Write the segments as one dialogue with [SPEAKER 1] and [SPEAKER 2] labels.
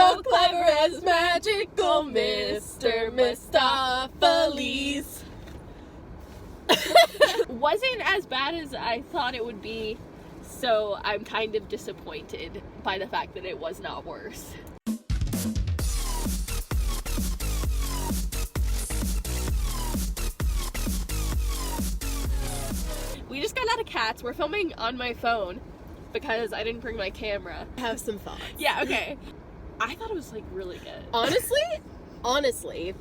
[SPEAKER 1] so clever as magical Mr. Mistopheles.
[SPEAKER 2] Wasn't as bad as I thought it would be, so I'm kind of disappointed by the fact that it was not worse. We just got out of Cats. We're filming on my phone because I didn't bring my camera.
[SPEAKER 1] Have some thoughts.
[SPEAKER 2] Yeah, okay. I thought it was, like, really good.
[SPEAKER 1] Honestly,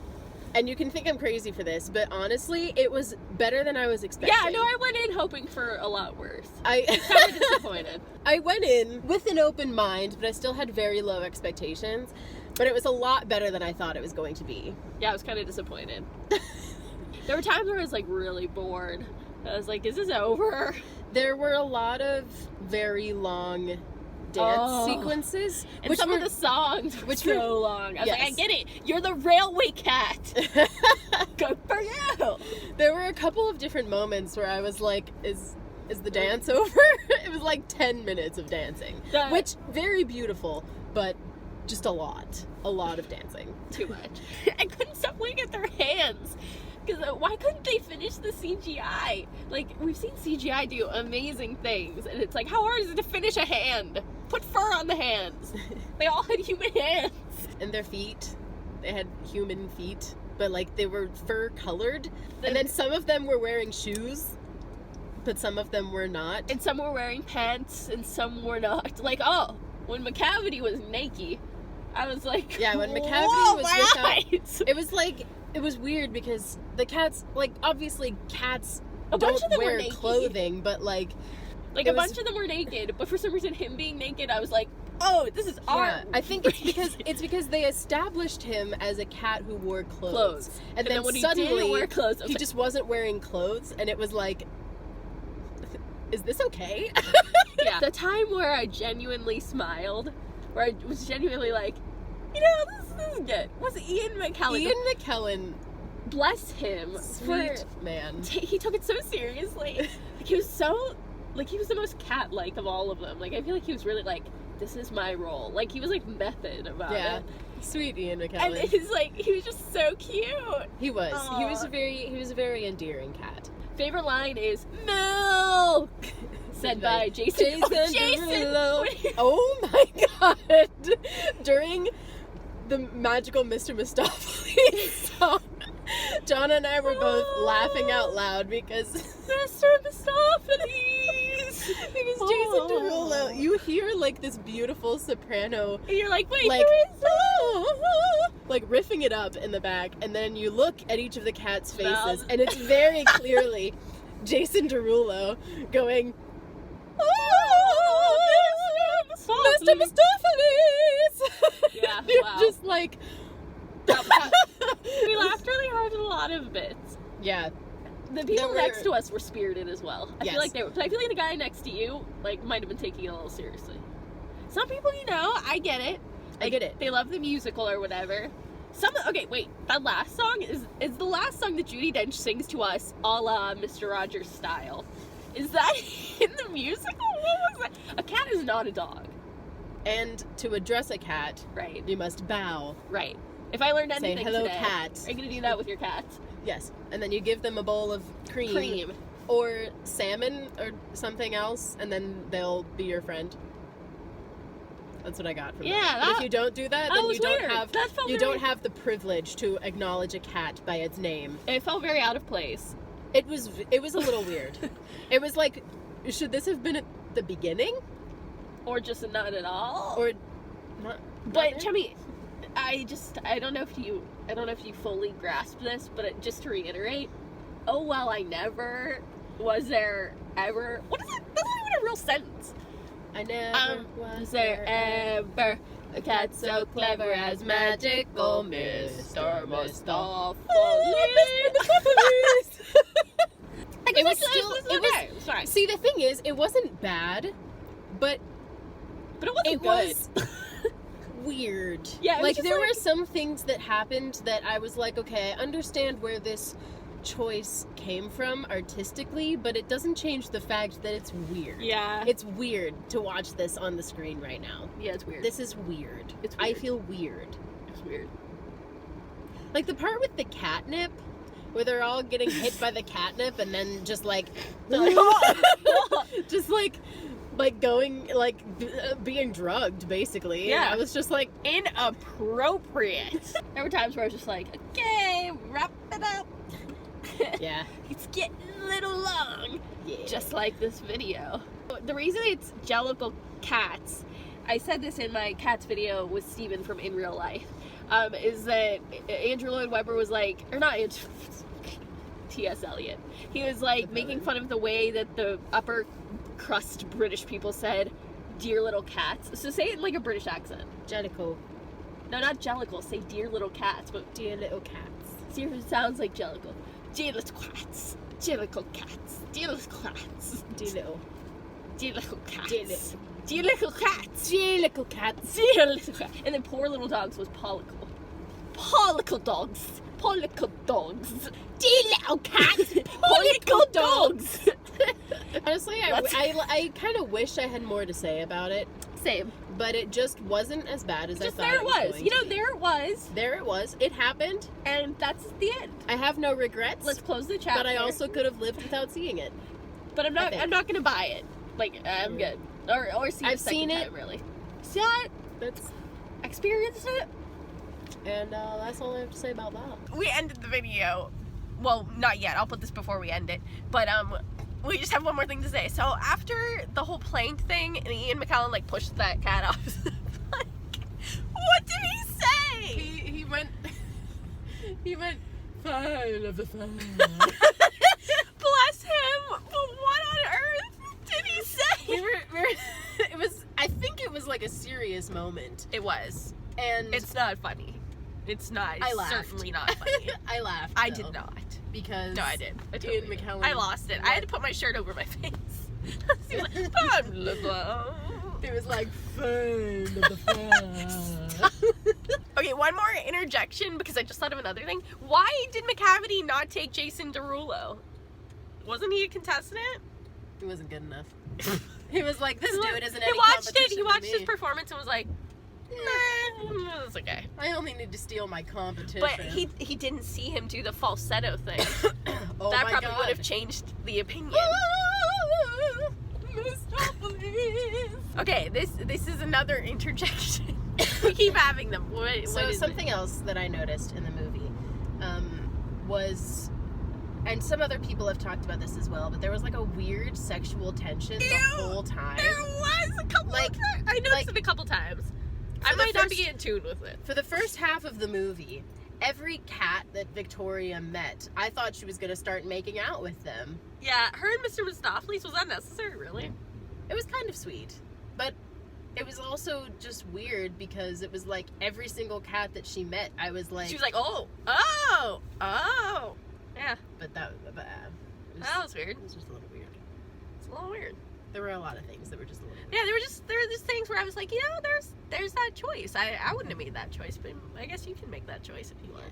[SPEAKER 1] and you can think I'm crazy for this, but honestly, it was better than I was expecting.
[SPEAKER 2] Yeah, no, I went in hoping for a lot worse.
[SPEAKER 1] I
[SPEAKER 2] kind of disappointed.
[SPEAKER 1] I went in with an open mind, but I still had very low expectations. But it was a lot better than I thought it was going to be.
[SPEAKER 2] Yeah, I was kind of disappointed. There were times where I was, like, really bored. I was like, is this over?
[SPEAKER 1] There were a lot of very long dance sequences.
[SPEAKER 2] And some of the songs were so long. I was like, I get it. You're the railway cat. Good for you.
[SPEAKER 1] There were a couple of different moments where I was like, is the dance over? It was like 10 minutes of dancing. Which, very beautiful, but just a lot of dancing.
[SPEAKER 2] Too much. I couldn't stop looking at their hands. Because why couldn't they finish the CGI? Like, we've seen CGI do amazing things, and it's like, how hard is it to finish a hand? Put fur on the hands. They all had human hands.
[SPEAKER 1] And their feet, they had human feet, but like they were fur colored. And then some of them were wearing shoes, but some of them were not.
[SPEAKER 2] And some were wearing pants, and some were not. Like, oh, when McCavity was naked, I was like,
[SPEAKER 1] yeah, when McCavity was without,
[SPEAKER 2] eyes.
[SPEAKER 1] It was like, it was weird because the cats, like, obviously cats
[SPEAKER 2] don't
[SPEAKER 1] wear clothing, but like
[SPEAKER 2] a bunch of them were naked, but for some reason him being naked, I was like, oh, this is art.
[SPEAKER 1] Yeah, I think it's because they established him as a cat who wore clothes. And then when suddenly
[SPEAKER 2] he didn't wear clothes,
[SPEAKER 1] he just wasn't wearing clothes, and it was like, is this okay?
[SPEAKER 2] Yeah. The time where I genuinely smiled, where I was genuinely like, you know, this is good, was Ian McKellen.
[SPEAKER 1] Ian McKellen,
[SPEAKER 2] bless him.
[SPEAKER 1] Sweet man.
[SPEAKER 2] He took it so seriously. Like, he was so, like, he was the most cat-like of all of them. Like, I feel like he was really like, this is my role. Like, he was, like, method about it.
[SPEAKER 1] Sweet Ian McKellen.
[SPEAKER 2] And it's like, he was just so cute.
[SPEAKER 1] He was. Aww. He was a very endearing cat.
[SPEAKER 2] Favorite line is, milk! Said by Jason
[SPEAKER 1] Derulo. Oh my god. During the magical Mr. Mistopheles song, John and I were both laughing out loud because
[SPEAKER 2] Mr. Mistopheles!
[SPEAKER 1] It was Jason Derulo. You hear like this beautiful soprano,
[SPEAKER 2] and you're like, wait,
[SPEAKER 1] like,
[SPEAKER 2] who is that?
[SPEAKER 1] Like riffing it up in the back, and then you look at each of the cats' faces, and it's very clearly Jason Derulo going, Mr. Mistopheles!
[SPEAKER 2] Yeah,
[SPEAKER 1] You're
[SPEAKER 2] wow.
[SPEAKER 1] just like...
[SPEAKER 2] We laughed really hard at a lot of bits.
[SPEAKER 1] Yeah.
[SPEAKER 2] The people next to us were spirited as well. I
[SPEAKER 1] yes.
[SPEAKER 2] feel like they were. But I feel like the guy next to you, like, might have been taking it a little seriously. Some people, you know, I get it. Like,
[SPEAKER 1] I get it.
[SPEAKER 2] They love the musical or whatever. Okay, wait. That last song is the last song that Judi Dench sings to us, a la Mr. Rogers style. Is that in the musical? What was that? A cat is not a dog.
[SPEAKER 1] And to address a cat,
[SPEAKER 2] right,
[SPEAKER 1] you must bow.
[SPEAKER 2] Right. If I learned anything
[SPEAKER 1] say, hello,
[SPEAKER 2] today,
[SPEAKER 1] cat.
[SPEAKER 2] are you going to do that with your cats?
[SPEAKER 1] Yes. And then you give them a bowl of cream. Or salmon or something else, and then they'll be your friend. That's what I got from that. But if you don't do that, then you don't have the privilege to acknowledge a cat by its name.
[SPEAKER 2] It felt very out of place.
[SPEAKER 1] It was a little weird. It was like, should this have been at the beginning?
[SPEAKER 2] Or just not at all?
[SPEAKER 1] Or not.
[SPEAKER 2] But Chummy, I don't know if you fully grasp this, but just to reiterate, oh well, I never, was there ever, what is it? That's not even a real sentence.
[SPEAKER 1] I never
[SPEAKER 2] was there ever a cat so clever as magical Mr. Mistopheles.
[SPEAKER 1] It was still,
[SPEAKER 2] sorry.
[SPEAKER 1] See, the thing is, it wasn't bad, but
[SPEAKER 2] it wasn't good.
[SPEAKER 1] Was weird.
[SPEAKER 2] Yeah,
[SPEAKER 1] like there were some things that happened that I was like, okay, I understand where this choice came from artistically, but it doesn't change the fact that it's weird.
[SPEAKER 2] Yeah.
[SPEAKER 1] It's weird to watch this on the screen right now.
[SPEAKER 2] Yeah, it's weird.
[SPEAKER 1] This is weird.
[SPEAKER 2] It's weird.
[SPEAKER 1] I feel weird.
[SPEAKER 2] It's weird.
[SPEAKER 1] Like the part with the catnip, where they're all getting hit by the catnip and then just like, just like going, like, being drugged, basically.
[SPEAKER 2] Yeah.
[SPEAKER 1] I was just like,
[SPEAKER 2] inappropriate. There were times where I was just like, okay, wrap it up.
[SPEAKER 1] yeah.
[SPEAKER 2] It's getting a little long.
[SPEAKER 1] Yeah.
[SPEAKER 2] Just like this video. The reason it's Jellicle cats, I said this in my cats video with Steven from In Real Life, is that Andrew Lloyd Webber was like, or not Andrew, T.S. Eliot. He was like making fun of the way that the upper crust British people said, dear little cats. So say it in like a British accent.
[SPEAKER 1] Jellicle.
[SPEAKER 2] No, not Jellicle. Say dear little cats, but
[SPEAKER 1] Dear little cats.
[SPEAKER 2] see if it sounds like Jellicle. Dear little cats. Jellicle cats. Dear little cats.
[SPEAKER 1] Dear little.
[SPEAKER 2] Dear little cats.
[SPEAKER 1] Dear little.
[SPEAKER 2] Dear little cats.
[SPEAKER 1] Dear little cats.
[SPEAKER 2] Dear little cats. And then poor little dogs was Pollicle. Pollicle dogs. Pollicle dogs. Dear little cats. Pollicle dogs.
[SPEAKER 1] Honestly, I kind of wish I had more to say about it,
[SPEAKER 2] Same.
[SPEAKER 1] but it just wasn't as bad as I
[SPEAKER 2] Just
[SPEAKER 1] thought
[SPEAKER 2] there it was.
[SPEAKER 1] going
[SPEAKER 2] You
[SPEAKER 1] to
[SPEAKER 2] know,
[SPEAKER 1] be.
[SPEAKER 2] there it was.
[SPEAKER 1] There it was. It happened.
[SPEAKER 2] And that's the end.
[SPEAKER 1] I have no regrets.
[SPEAKER 2] Let's close the chapter.
[SPEAKER 1] But I also could have lived without seeing it.
[SPEAKER 2] But I'm
[SPEAKER 1] I
[SPEAKER 2] not.
[SPEAKER 1] think.
[SPEAKER 2] I'm not gonna buy it. Like I'm good. Or see it
[SPEAKER 1] I've
[SPEAKER 2] a second
[SPEAKER 1] seen it.
[SPEAKER 2] time, really. Saw it.
[SPEAKER 1] That's
[SPEAKER 2] Experienced it.
[SPEAKER 1] and that's all I have to say about that.
[SPEAKER 2] We ended the video. Well, not yet. I'll put this before we end it. But we just have one more thing to say. So after the whole plank thing, and Ian McKellen like pushed that cat off the plank, what did he say?
[SPEAKER 1] He went. He went. Fine of the fun.
[SPEAKER 2] Bless him. But what on earth did he say?
[SPEAKER 1] It was. I think it was like a serious moment,
[SPEAKER 2] It was.
[SPEAKER 1] and
[SPEAKER 2] It's not funny. It's not. It's
[SPEAKER 1] I laughed.
[SPEAKER 2] certainly not funny.
[SPEAKER 1] I laughed.
[SPEAKER 2] I
[SPEAKER 1] though,
[SPEAKER 2] did not.
[SPEAKER 1] because
[SPEAKER 2] No, I did. I
[SPEAKER 1] Ian
[SPEAKER 2] totally did.
[SPEAKER 1] McKellen.
[SPEAKER 2] I lost it. I had to put my shirt over my face. He was like, blah, blah, blah.
[SPEAKER 1] It was like fun of the fun.
[SPEAKER 2] Okay, one more interjection because I just thought of another thing. Why did McCavity not take Jason Derulo? Wasn't he a contestant?
[SPEAKER 1] He wasn't good enough. He was like, this dude isn't any
[SPEAKER 2] He watched it.
[SPEAKER 1] competition
[SPEAKER 2] He
[SPEAKER 1] for
[SPEAKER 2] watched
[SPEAKER 1] me.
[SPEAKER 2] his performance and was like, nah, it's okay.
[SPEAKER 1] I only need to steal my competition.
[SPEAKER 2] But he didn't see him do the falsetto thing.
[SPEAKER 1] oh
[SPEAKER 2] That
[SPEAKER 1] my
[SPEAKER 2] probably
[SPEAKER 1] God.
[SPEAKER 2] would have changed the opinion. Okay, this is another interjection. We keep having them. What
[SPEAKER 1] So
[SPEAKER 2] is
[SPEAKER 1] something else that I noticed in the movie was, and some other people have talked about this as well, but there was like a weird sexual tension the whole time.
[SPEAKER 2] There was a couple
[SPEAKER 1] Like-
[SPEAKER 2] of times. I noticed it a couple times. I
[SPEAKER 1] the
[SPEAKER 2] might not
[SPEAKER 1] first-
[SPEAKER 2] be in tune with it.
[SPEAKER 1] For the first half of the movie, every cat that Victoria met, I thought she was going to start making out with them.
[SPEAKER 2] Yeah, her and Mr. Mistopheles was unnecessary, really.
[SPEAKER 1] It was kind of sweet, but it was also just weird because it was like every single cat that she met, I was like...
[SPEAKER 2] She was like, oh. Yeah,
[SPEAKER 1] But that
[SPEAKER 2] was weird.
[SPEAKER 1] It was just a little weird.
[SPEAKER 2] It's a little weird.
[SPEAKER 1] There were a lot of things that were just a little weird.
[SPEAKER 2] Yeah, there were just things where I was like, you know, there's that choice. I wouldn't have made that choice, but I guess you can make that choice if you want.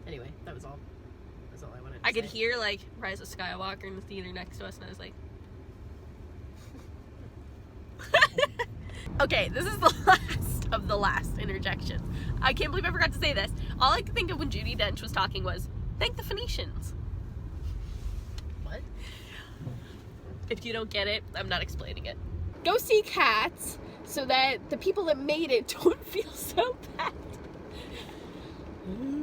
[SPEAKER 1] Anyway, that was all. That's all I wanted to
[SPEAKER 2] I could
[SPEAKER 1] say.
[SPEAKER 2] hear like Rise of Skywalker in the theater next to us, and I was like, okay, this is the last of the last interjections. I can't believe I forgot to say this. All I could think of when Judi Dench was talking was, thank the Phoenicians.
[SPEAKER 1] What?
[SPEAKER 2] If you don't get it, I'm not explaining it. Go see Cats so that the people that made it don't feel so bad.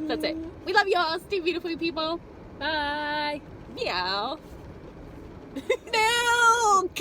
[SPEAKER 2] That's it. We love you all. Stay beautiful, people. Bye. Meow. Milk!